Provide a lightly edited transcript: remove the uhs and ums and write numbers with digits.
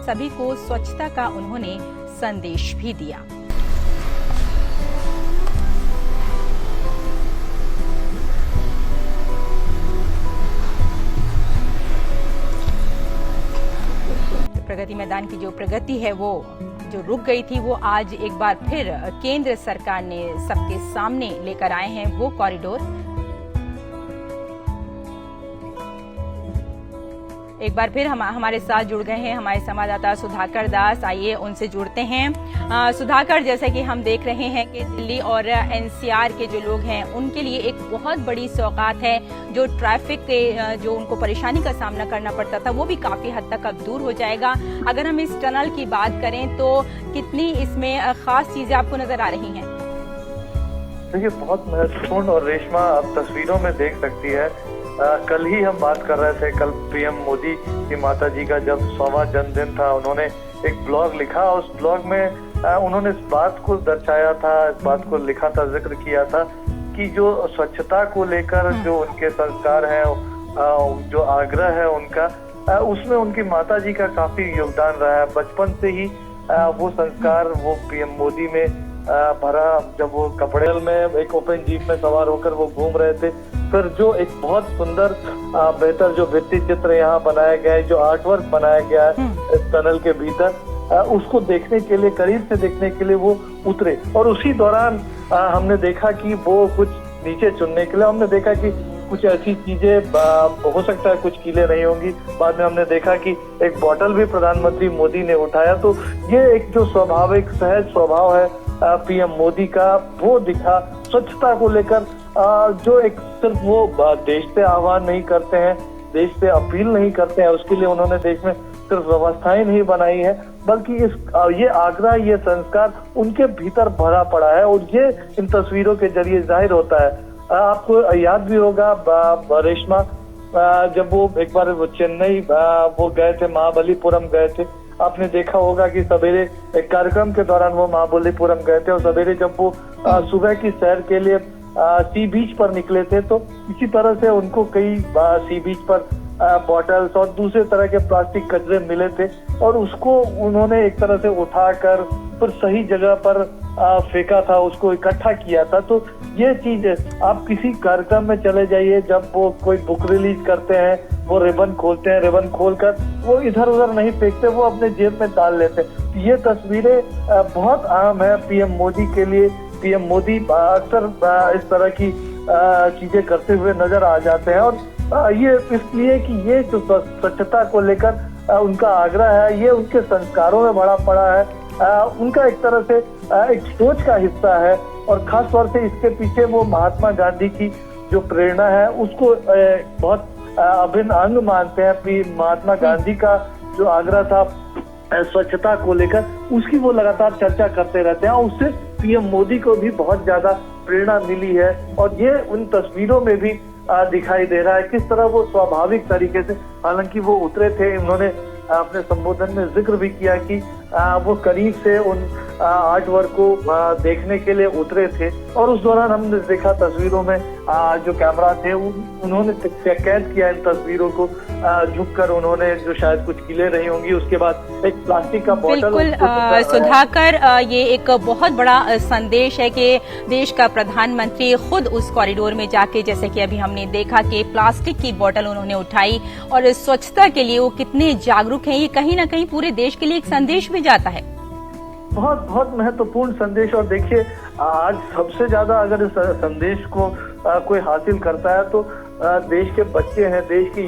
सभी को स्वच्छता का उन्होंने संदेश भी दिया। प्रगति मैदान की जो प्रगति है वो जो रुक गई थी, वो आज एक बार फिर केंद्र सरकार ने सबके सामने लेकर आए हैं वो कॉरिडोर। एक बार फिर हमारे साथ जुड़ गए हैं हमारे संवाददाता सुधाकर दास। आइए उनसे जुड़ते हैं। सुधाकर, जैसे कि हम देख रहे हैं कि दिल्ली और एनसीआर के जो लोग हैं उनके लिए एक बहुत बड़ी सौगात है। जो ट्रैफिक के जो उनको परेशानी का सामना करना पड़ता था वो भी काफी हद तक अब दूर हो जाएगा। अगर हम इस टनल की बात करें तो कितनी इसमें खास चीजें आपको नजर आ रही हैं? देखिए, बहुत महत्वपूर्ण, और रेशमा आप तस्वीरों में देख सकती है। कल ही हम बात कर रहे थे, कल पीएम मोदी की माताजी का जब 100वां जन्मदिन था, उन्होंने एक ब्लॉग लिखा। उस ब्लॉग में उन्होंने इस बात को दर्शाया था, इस बात को लिखा था, जिक्र किया था कि जो स्वच्छता को लेकर जो उनके संस्कार है, जो आग्रह है उनका, उसमें उनकी माताजी का काफी योगदान रहा है। बचपन से ही वो संस्कार वो पीएम मोदी में भरा। जब वो कपड़े में एक ओपन जीप में सवार होकर वो घूम रहे थे, फिर जो एक बहुत सुंदर बेहतर जो भित्ति चित्र यहाँ बनाया गया है, जो आर्टवर्क बनाया गया है इस टनल के भीतर, उसको देखने के लिए, करीब से देखने के लिए वो उतरे। और उसी दौरान हमने देखा कि वो कुछ नीचे चुनने के लिए हमने देखा कि कुछ ऐसी चीजें हो सकता है कुछ कीले नहीं होंगी। बाद में हमने देखा कि एक बोतल भी प्रधानमंत्री मोदी ने उठाया। तो ये एक जो स्वाभाविक सहज स्वभाव है पीएम मोदी का, वो दिखा। स्वच्छता को लेकर जो एक सिर्फ वो देश से आह्वान नहीं करते हैं, देश से अपील नहीं करते हैं, उसके लिए उन्होंने देश में सिर्फ व्यवस्थाएं नहीं बनाई है, बल्कि ये आग्रह, ये संस्कार उनके भीतर भरा पड़ा है। और ये इन तस्वीरों के जरिए जाहिर होता है। आपको याद भी होगा रेशमा, जब वो एक बार वो चेन्नई वो गए थे, महाबलीपुरम गए थे, आपने देखा होगा कि सवेरे एक कार्यक्रम के दौरान वो महाबलीपुरम गए थे, और सवेरे जब वो सुबह की सैर के लिए सी बीच पर निकले थे, तो इसी तरह से उनको कई सी बीच पर बॉटल्स और दूसरे तरह के प्लास्टिक कचरे मिले थे, और उसको उन्होंने एक तरह से उठाकर फिर सही जगह पर फेंका था, उसको इकट्ठा किया था। तो ये चीज आप किसी कार्यक्रम में चले जाइए, जब वो कोई बुक रिलीज करते हैं, वो रिबन खोलते हैं, रिबन खोलकर वो इधर उधर नहीं फेंकते, वो अपने जेब में डाल लेते। ये तस्वीरें बहुत आम है पीएम मोदी के लिए। पीएम मोदी अक्सर इस तरह की चीजें करते हुए नजर आ जाते हैं, और ये इसलिए कि ये जो स्वच्छता को लेकर उनका आग्रह है, ये उनके संस्कारों में बड़ा पड़ा है, उनका एक तरह से एक सोच का हिस्सा है। और खास तौर से इसके पीछे वो महात्मा गांधी की जो प्रेरणा है उसको बहुत अभिन्न अंग मानते हैं। महात्मा गांधी का जो आग्रह था स्वच्छता को लेकर, उसकी वो लगातार चर्चा करते रहते हैं, और उससे पीएम मोदी को भी बहुत ज्यादा प्रेरणा मिली है। और ये उन तस्वीरों में भी दिखाई दे रहा है किस तरह वो स्वाभाविक तरीके से, हालांकि वो उतरे थे, उन्होंने अपने संबोधन में जिक्र भी किया कि वो करीब से उन आर्ट वर्क को देखने के लिए उतरे थे। और उस दौरान हमने देखा तस्वीरों में जो कैमरा थे उन्होंने कैद किया इन तस्वीरों को, झुककर उन्होंने, जो शायद कुछ कीले रही होंगी, उसके बाद एक प्लास्टिक का बोतल। बिल्कुल सुधाकर, ये एक बहुत बड़ा संदेश है कि देश का प्रधानमंत्री खुद उस कॉरिडोर में जाके, जैसे कि अभी हमने देखा कि प्लास्टिक की बोतल उन्होंने उठाई और स्वच्छता के लिए वो कितने जागरूक हैं, ये कहीं ना कहीं पूरे देश के लिए एक संदेश भी जाता है। बहुत बहुत महत्वपूर्ण संदेश। और देखिए, आज सबसे ज्यादा अगर इस संदेश को कोई हासिल करता है तो देश के बच्चे हैं, देश की